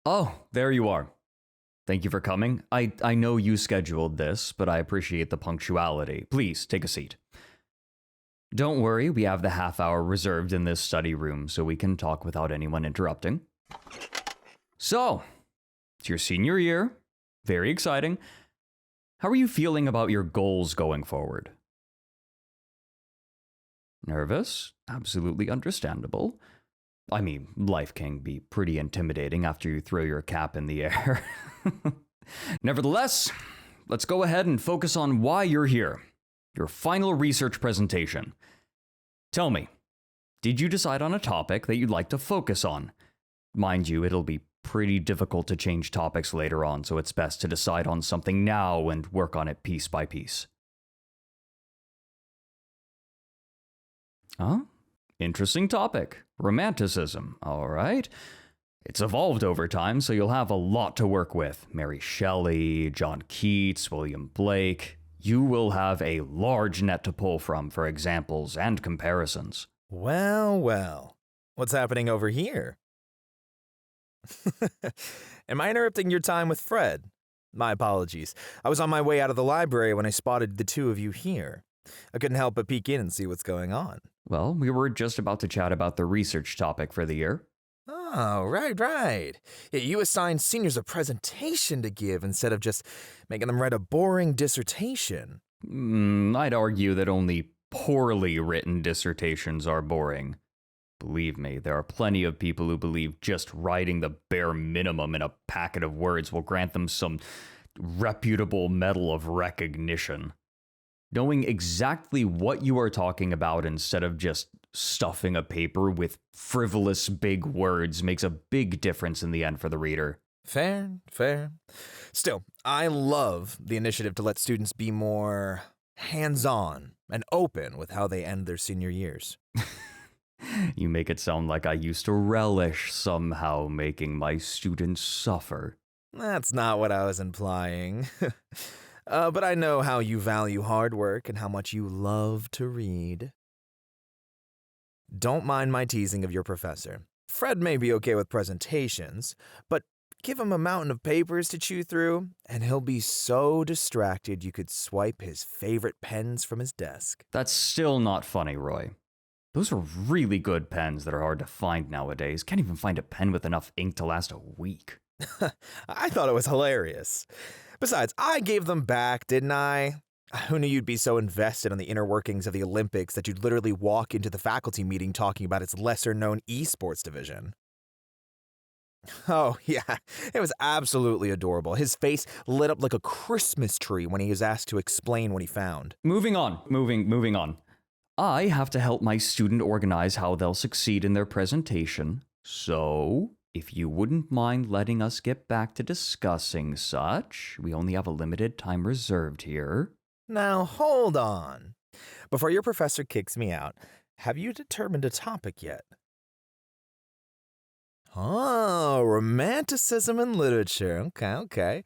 Oh, there you are. Thank you for coming. I know you scheduled this, but I appreciate the punctuality. Please, take a seat. Don't worry, we have the half hour reserved in this study room so we can talk without anyone interrupting. So, it's your senior year. Very exciting. How are you feeling about your goals going forward? Nervous? Absolutely understandable. I mean, life can be pretty intimidating after you throw your cap in the air. Nevertheless, let's go ahead and focus on why you're here. Your final research presentation. Tell me, did you decide on a topic that you'd like to focus on? Mind you, it'll be pretty difficult to change topics later on, so it's best to decide on something now and work on it piece by piece. Huh? Interesting topic. Romanticism, all right. It's evolved over time, so you'll have a lot to work with. Mary Shelley, John Keats, William Blake. You will have a large net to pull from for examples and comparisons. Well. What's happening over here? Am I interrupting your time with Fred? My apologies. I was on my way out of the library when I spotted the two of you here. I couldn't help but peek in and see what's going on. Well, we were just about to chat about the research topic for the year. Oh, right. Yeah, you assigned seniors a presentation to give instead of just making them write a boring dissertation. I'd argue that only poorly written dissertations are boring. Believe me, there are plenty of people who believe just writing the bare minimum in a packet of words will grant them some reputable medal of recognition. Knowing exactly what you are talking about instead of just stuffing a paper with frivolous big words makes a big difference in the end for the reader. Fair. Still, I love the initiative to let students be more hands-on and open with how they end their senior years. You make it sound like I used to relish somehow making my students suffer. That's not what I was implying. But I know how you value hard work and how much you love to read. Don't mind my teasing of your professor. Fred may be okay with presentations, but give him a mountain of papers to chew through, and he'll be so distracted you could swipe his favorite pens from his desk. That's still not funny, Roy. Those are really good pens that are hard to find nowadays. Can't even find a pen with enough ink to last a week. I thought it was hilarious. Besides, I gave them back, didn't I? Who knew you'd be so invested in the inner workings of the Olympics that you'd literally walk into the faculty meeting talking about its lesser-known esports division? Oh, yeah, it was absolutely adorable. His face lit up like a Christmas tree when he was asked to explain what he found. Moving on. I have to help my student organize how they'll succeed in their presentation, so if you wouldn't mind letting us get back to discussing such, we only have a limited time reserved here. Now, hold on. Before your professor kicks me out, have you determined a topic yet? Oh, romanticism in literature. Okay.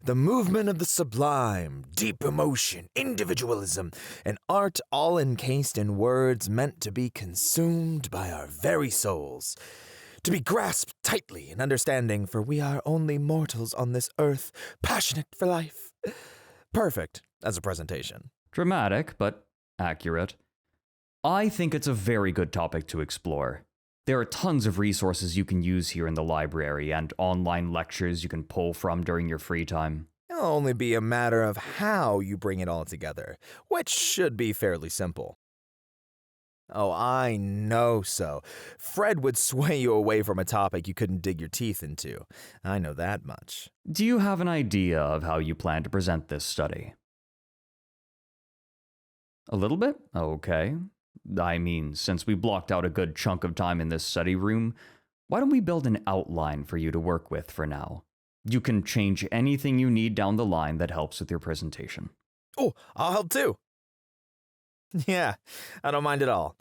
The movement of the sublime, deep emotion, individualism, and art all encased in words meant to be consumed by our very souls. To be grasped tightly in understanding, for we are only mortals on this earth, passionate for life. Perfect as a presentation. Dramatic, but accurate. I think it's a very good topic to explore. There are tons of resources you can use here in the library and online lectures you can pull from during your free time. It'll only be a matter of how you bring it all together, which should be fairly simple. Oh, I know so. Fred would sway you away from a topic you couldn't dig your teeth into. I know that much. Do you have an idea of how you plan to present this study? A little bit? Okay. I mean, since we blocked out a good chunk of time in this study room, why don't we build an outline for you to work with for now? You can change anything you need down the line that helps with your presentation. Oh, I'll help too. Yeah, I don't mind at all.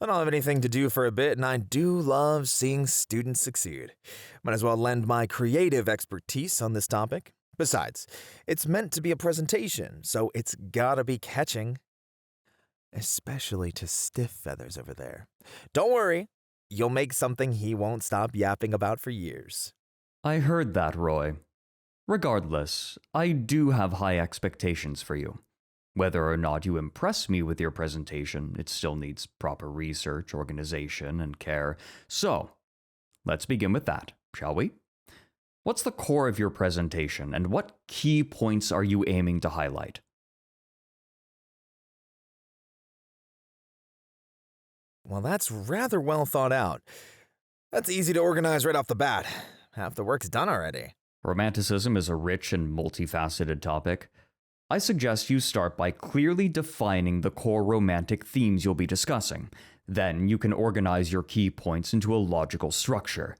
I don't have anything to do for a bit, and I do love seeing students succeed. Might as well lend my creative expertise on this topic. Besides, it's meant to be a presentation, so it's gotta be catching. Especially to Stiff Feathers over there. Don't worry, you'll make something he won't stop yapping about for years. I heard that, Roy. Regardless, I do have high expectations for you. Whether or not you impress me with your presentation, it still needs proper research, organization, and care. So, let's begin with that, shall we? What's the core of your presentation, and what key points are you aiming to highlight? Well, that's rather well thought out. That's easy to organize right off the bat. Half the work's done already. Romanticism is a rich and multifaceted topic. I suggest you start by clearly defining the core romantic themes you'll be discussing. Then you can organize your key points into a logical structure.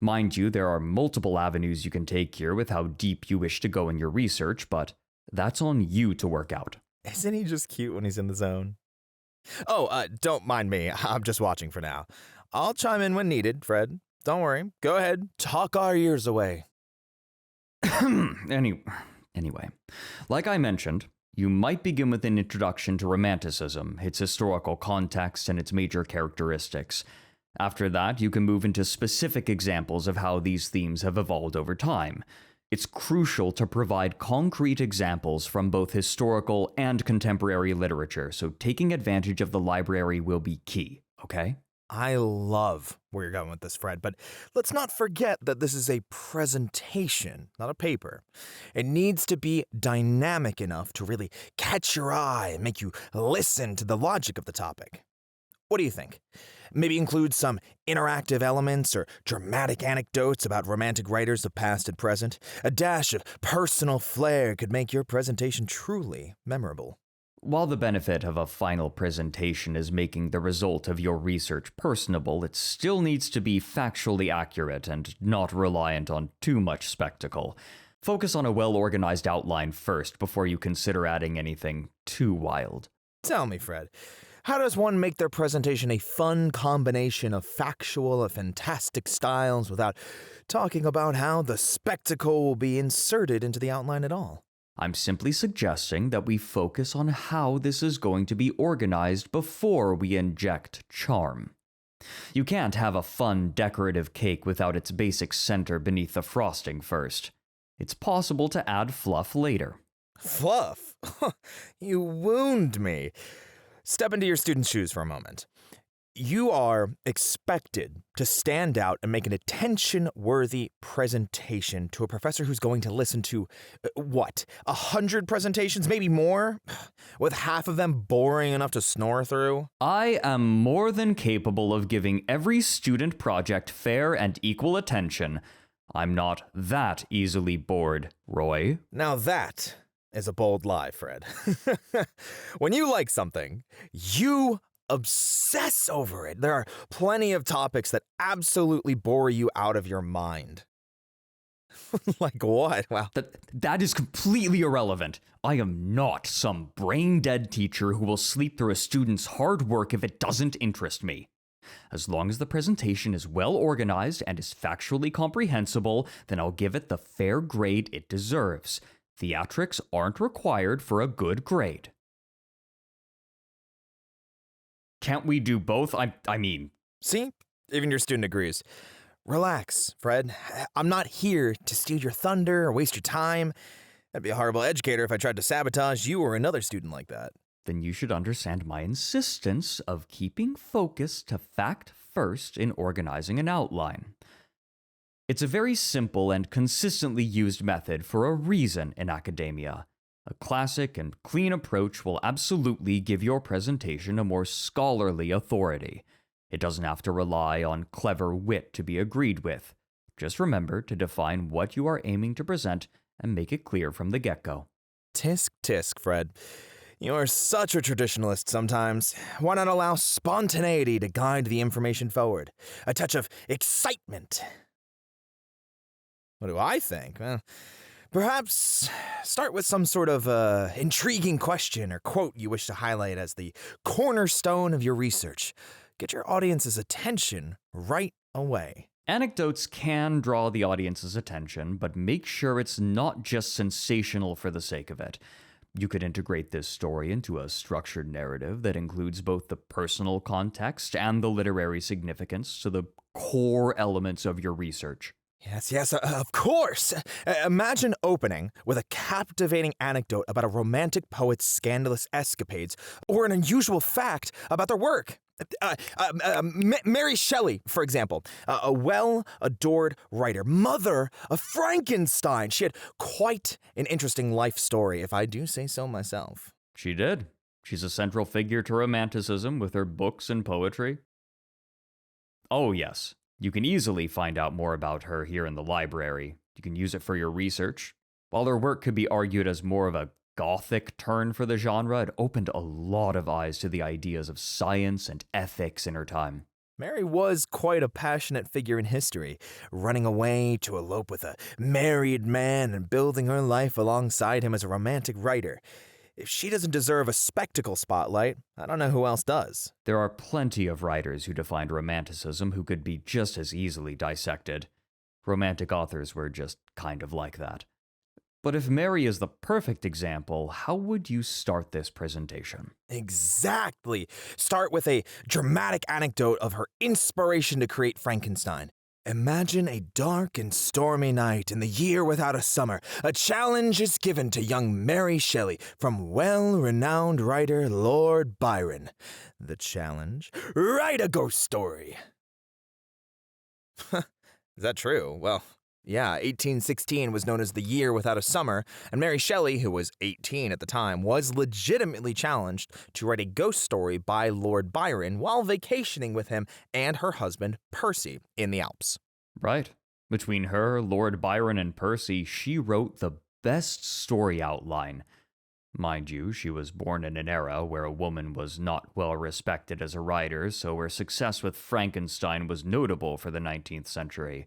Mind you, there are multiple avenues you can take here with how deep you wish to go in your research, but that's on you to work out. Isn't he just cute when he's in the zone? Oh, don't mind me. I'm just watching for now. I'll chime in when needed, Fred. Don't worry. Go ahead. Talk our ears away. Anyway, like I mentioned, you might begin with an introduction to Romanticism, its historical context, and its major characteristics. After that, you can move into specific examples of how these themes have evolved over time. It's crucial to provide concrete examples from both historical and contemporary literature, so taking advantage of the library will be key, okay? I love where you're going with this, Fred, but let's not forget that this is a presentation, not a paper. It needs to be dynamic enough to really catch your eye and make you listen to the logic of the topic. What do you think? Maybe include some interactive elements or dramatic anecdotes about romantic writers of past and present. A dash of personal flair could make your presentation truly memorable. While the benefit of a final presentation is making the result of your research personable, it still needs to be factually accurate and not reliant on too much spectacle. Focus on a well-organized outline first before you consider adding anything too wild. Tell me, Fred, how does one make their presentation a fun combination of factual and fantastic styles without talking about how the spectacle will be inserted into the outline at all? I'm simply suggesting that we focus on how this is going to be organized before we inject charm. You can't have a fun, decorative cake without its basic center beneath the frosting first. It's possible to add fluff later. Fluff? You wound me. Step into your student's shoes for a moment. You are expected to stand out and make an attention-worthy presentation to a professor who's going to listen to, 100 presentations, maybe more? With half of them boring enough to snore through? I am more than capable of giving every student project fair and equal attention. I'm not that easily bored, Roy. Now that is a bold lie, Fred. When you like something, you obsess over it. There are plenty of topics that absolutely bore you out of your mind. Like what? Wow. That is completely irrelevant. I am not some brain-dead teacher who will sleep through a student's hard work if it doesn't interest me. As long as the presentation is well organized and is factually comprehensible, then I'll give it the fair grade it deserves. Theatrics aren't required for a good grade. Can't we do both? I mean... See? Even your student agrees. Relax, Fred. I'm not here to steal your thunder or waste your time. I'd be a horrible educator if I tried to sabotage you or another student like that. Then you should understand my insistence of keeping focus to fact first in organizing an outline. It's a very simple and consistently used method for a reason in academia. A classic and clean approach will absolutely give your presentation a more scholarly authority. It doesn't have to rely on clever wit to be agreed with. Just remember to define what you are aiming to present and make it clear from the get-go. Tisk, tisk, Fred. You are such a traditionalist sometimes. Why not allow spontaneity to guide the information forward? A touch of excitement. What do I think? Well, perhaps start with some sort of intriguing question or quote you wish to highlight as the cornerstone of your research. Get your audience's attention right away. Anecdotes can draw the audience's attention, but make sure it's not just sensational for the sake of it. You could integrate this story into a structured narrative that includes both the personal context and the literary significance to the core elements of your research. Yes, of course. Imagine opening with a captivating anecdote about a romantic poet's scandalous escapades, or an unusual fact about their work. Mary Shelley, for example, a well-adored writer, mother of Frankenstein. She had quite an interesting life story, if I do say so myself. She did. She's a central figure to Romanticism with her books and poetry. Oh, yes. You can easily find out more about her here in the library. You can use it for your research. While her work could be argued as more of a Gothic turn for the genre, it opened a lot of eyes to the ideas of science and ethics in her time. Mary was quite a passionate figure in history, running away to elope with a married man and building her life alongside him as a romantic writer. If she doesn't deserve a spectacle spotlight, I don't know who else does. There are plenty of writers who defined Romanticism who could be just as easily dissected. Romantic authors were just kind of like that. But if Mary is the perfect example, how would you start this presentation? Exactly. Start with a dramatic anecdote of her inspiration to create Frankenstein. Imagine a dark and stormy night in the year without a summer. A challenge is given to young Mary Shelley from well-renowned writer Lord Byron. The challenge? Write a ghost story. Is that true? Well, yeah, 1816 was known as the year without a summer, and Mary Shelley, who was 18 at the time, was legitimately challenged to write a ghost story by Lord Byron while vacationing with him and her husband, Percy, in the Alps. Right. Between her, Lord Byron, and Percy, she wrote the best story outline. Mind you, she was born in an era where a woman was not well respected as a writer, so her success with Frankenstein was notable for the 19th century.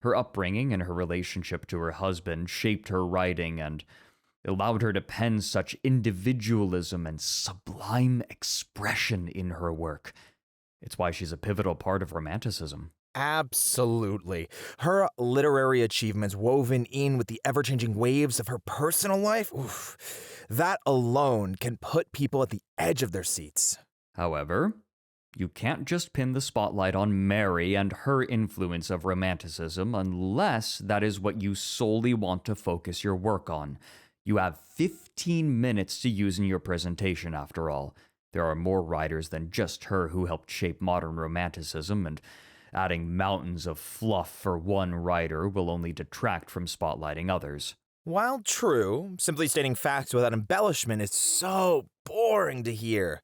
Her upbringing and her relationship to her husband shaped her writing and allowed her to pen such individualism and sublime expression in her work. It's why she's a pivotal part of Romanticism. Absolutely. Her literary achievements woven in with the ever-changing waves of her personal life, that alone can put people at the edge of their seats. However, you can't just pin the spotlight on Mary and her influence of Romanticism unless that is what you solely want to focus your work on. You have 15 minutes to use in your presentation, after all. There are more writers than just her who helped shape modern Romanticism, and adding mountains of fluff for one writer will only detract from spotlighting others. While true, simply stating facts without embellishment is so boring to hear.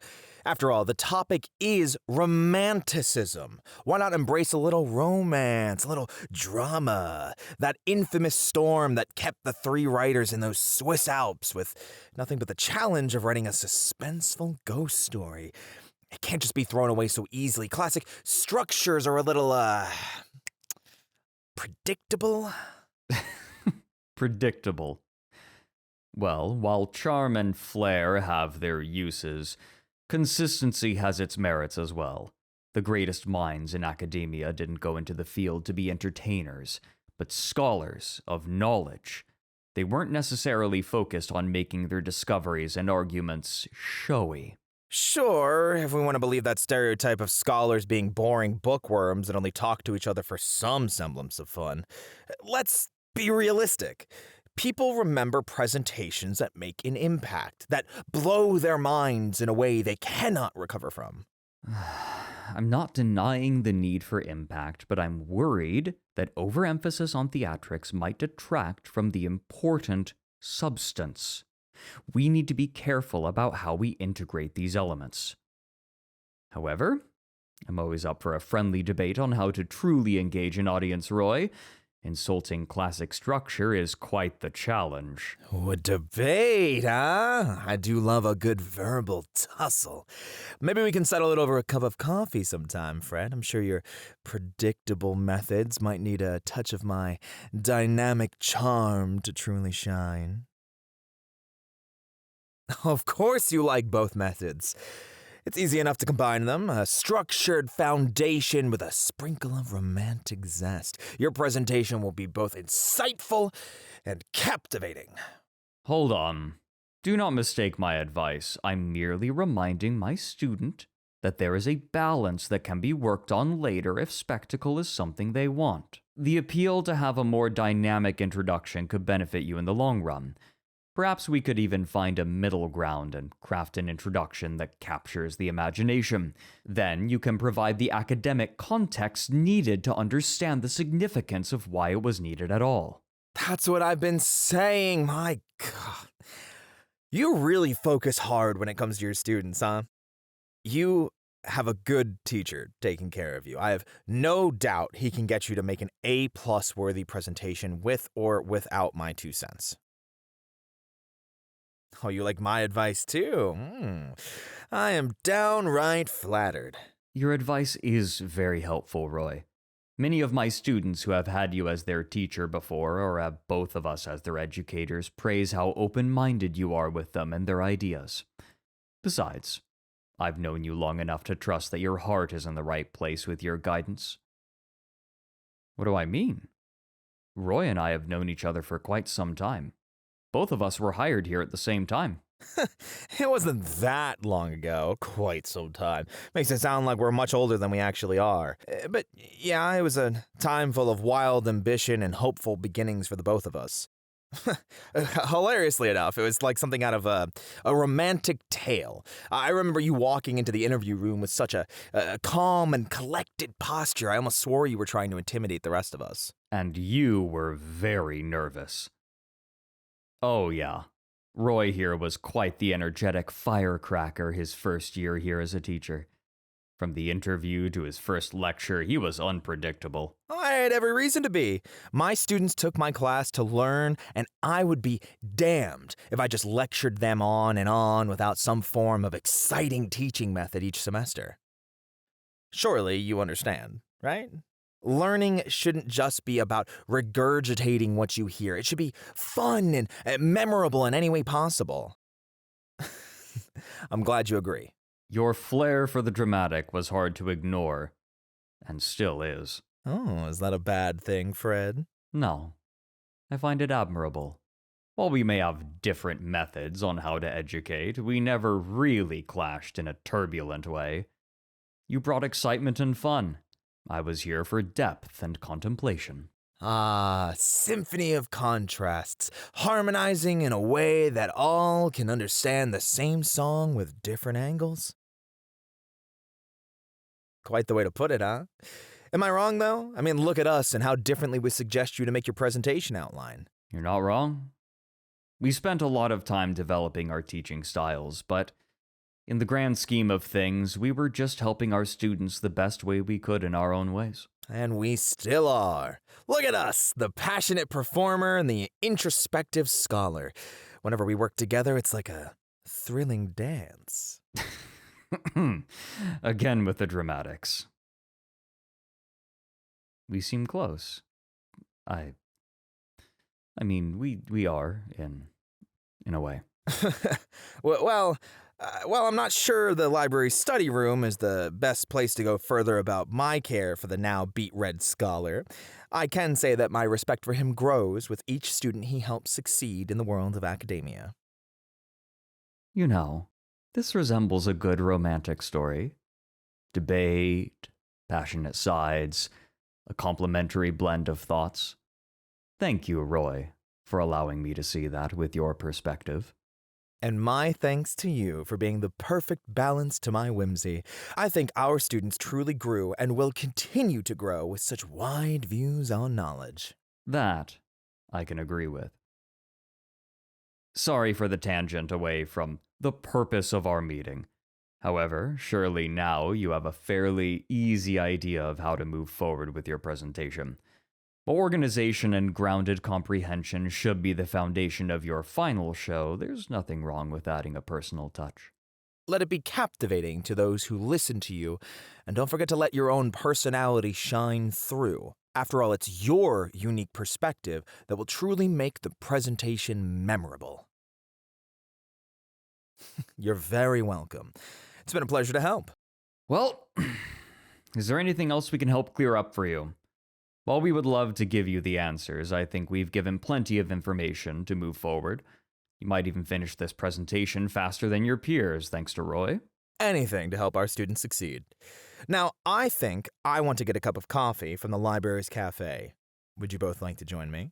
After all, the topic is Romanticism. Why not embrace a little romance, a little drama? That infamous storm that kept the three writers in those Swiss Alps with nothing but the challenge of writing a suspenseful ghost story. It can't just be thrown away so easily. Classic structures are a little, predictable. Predictable. Well, while charm and flair have their uses, consistency has its merits as well. The greatest minds in academia didn't go into the field to be entertainers, but scholars of knowledge. They weren't necessarily focused on making their discoveries and arguments showy. Sure, if we want to believe that stereotype of scholars being boring bookworms that only talk to each other for some semblance of fun. Let's be realistic. People remember presentations that make an impact, that blow their minds in a way they cannot recover from. I'm not denying the need for impact, but I'm worried that overemphasis on theatrics might detract from the important substance. We need to be careful about how we integrate these elements. However, I'm always up for a friendly debate on how to truly engage an audience, Roy. Insulting classic structure is quite the challenge. A debate, huh? I do love a good verbal tussle. Maybe we can settle it over a cup of coffee sometime, Fred. I'm sure your predictable methods might need a touch of my dynamic charm to truly shine. Of course you like both methods. It's easy enough to combine them, a structured foundation with a sprinkle of romantic zest. Your presentation will be both insightful and captivating. Hold on. Do not mistake my advice. I'm merely reminding my student that there is a balance that can be worked on later if spectacle is something they want. The appeal to have a more dynamic introduction could benefit you in the long run. Perhaps we could even find a middle ground and craft an introduction that captures the imagination. Then you can provide the academic context needed to understand the significance of why it was needed at all. That's what I've been saying, my God. You really focus hard when it comes to your students, huh? You have a good teacher taking care of you. I have no doubt he can get you to make an A+ worthy presentation with or without my 2 cents. Oh, you like my advice too? I am downright flattered. Your advice is very helpful, Roy. Many of my students who have had you as their teacher before, or have both of us as their educators, praise how open-minded you are with them and their ideas. Besides, I've known you long enough to trust that your heart is in the right place with your guidance. What do I mean? Roy and I have known each other for quite some time. Both of us were hired here at the same time. It wasn't that long ago. Quite some time. Makes it sound like we're much older than we actually are. But yeah, it was a time full of wild ambition and hopeful beginnings for the both of us. Hilariously enough, it was like something out of a romantic tale. I remember you walking into the interview room with such a calm and collected posture. I almost swore you were trying to intimidate the rest of us. And you were very nervous. Oh yeah, Roy here was quite the energetic firecracker his first year here as a teacher. From the interview to his first lecture, he was unpredictable. I had every reason to be. My students took my class to learn, and I would be damned if I just lectured them on and on without some form of exciting teaching method each semester. Surely you understand, right? Learning shouldn't just be about regurgitating what you hear. It should be fun and memorable in any way possible. I'm glad you agree. Your flair for the dramatic was hard to ignore, and still is. Oh, is that a bad thing, Fred? No, I find it admirable. While we may have different methods on how to educate, we never really clashed in a turbulent way. You brought excitement and fun. I was here for depth and contemplation. Ah, symphony of contrasts, harmonizing in a way that all can understand the same song with different angles. Quite the way to put it, huh? Am I wrong, though? I mean, look at us and how differently we suggest you to make your presentation outline. You're not wrong. We spent a lot of time developing our teaching styles, but in the grand scheme of things, we were just helping our students the best way we could in our own ways. And we still are. Look at us, the passionate performer and the introspective scholar. Whenever we work together, it's like a thrilling dance. Again with the dramatics. We seem close. I mean, we are, in a way. Well, I'm not sure the library study room is the best place to go further about my care for the now beet-red scholar. I can say that my respect for him grows with each student he helps succeed in the world of academia. You know, this resembles a good romantic story. Debate, passionate sides, a complementary blend of thoughts. Thank you, Roy, for allowing me to see that with your perspective. And my thanks to you for being the perfect balance to my whimsy. I think our students truly grew and will continue to grow with such wide views on knowledge. That I can agree with. Sorry for the tangent away from the purpose of our meeting. However, surely now you have a fairly easy idea of how to move forward with your presentation. Organization and grounded comprehension should be the foundation of your final show. There's nothing wrong with adding a personal touch. Let it be captivating to those who listen to you, and don't forget to let your own personality shine through. After all, it's your unique perspective that will truly make the presentation memorable. You're very welcome. It's been a pleasure to help. Well, is there anything else we can help clear up for you? While we would love to give you the answers, I think we've given plenty of information to move forward. You might even finish this presentation faster than your peers, thanks to Roy. Anything to help our students succeed. Now, I think I want to get a cup of coffee from the library's cafe. Would you both like to join me?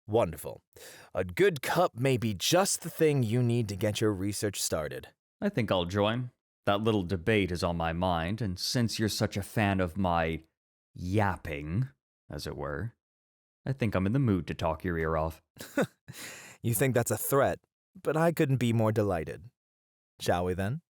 Wonderful. A good cup may be just the thing you need to get your research started. I think I'll join. That little debate is on my mind, and since you're such a fan of my yapping, as it were, I think I'm in the mood to talk your ear off. You think that's a threat, but I couldn't be more delighted. Shall we then?